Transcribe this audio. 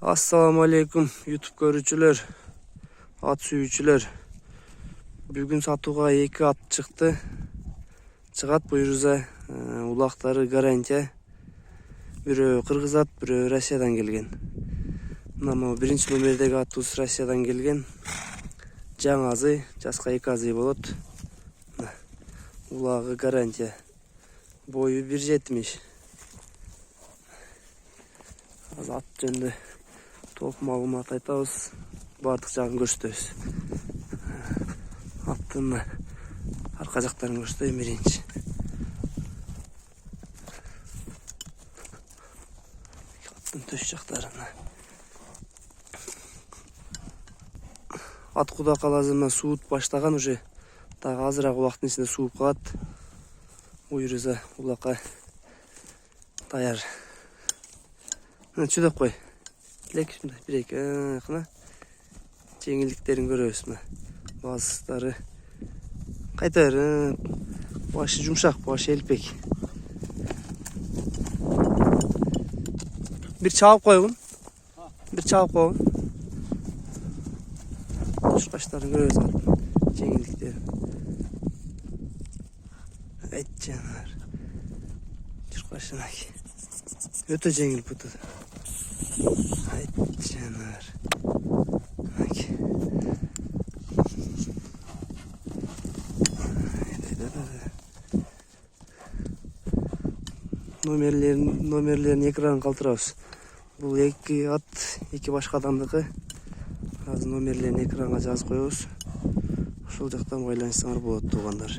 Assalamu alaikum YouTube görücüler, at sүйүүчүлөр. Бүгүн сатууга 2 ат чыкты. Чыгат буюрса улактары гарантия. Бирөө Кыргыз ат, бирөө Россиядан келген. Мына биринчи номердеги атыбыз Россиядан келген. Жаңы азый, жаска 2 азый болот. Улагы гарантия. Бою 1.70. Az at жөнүндө толук маалымат айтабыз. Бардык жагын көрсөтөбүз. Аттын арка жактарын көрсөтөйүн биринчи. Аттын төш жактарына. Ат куда калазына суут баштаган уже. Дагы азыраак убакыттын ичинде сууп калат. Буюрса улакка даяр. Чыдап кой. Лек шундай бир-эки кына жеңилдиктерин көрөбүз. Баздары кайта бер. Башы жумшак, башы элпек. Бир чалып койгун. Бир чалып койгун. Кушкачтарын көрөбүз. Жеңилдиктер. Айт жанар. Чуркашынаки. Өтө жеңил буту. Айт жанар. Номерлерин экранын калтырабыз. Бул 2 ат, 2 башка адамдыкы. Азыр номерлерин экранга жазып коебуз. Ошол жактан байланышсаңар болот, туугандар.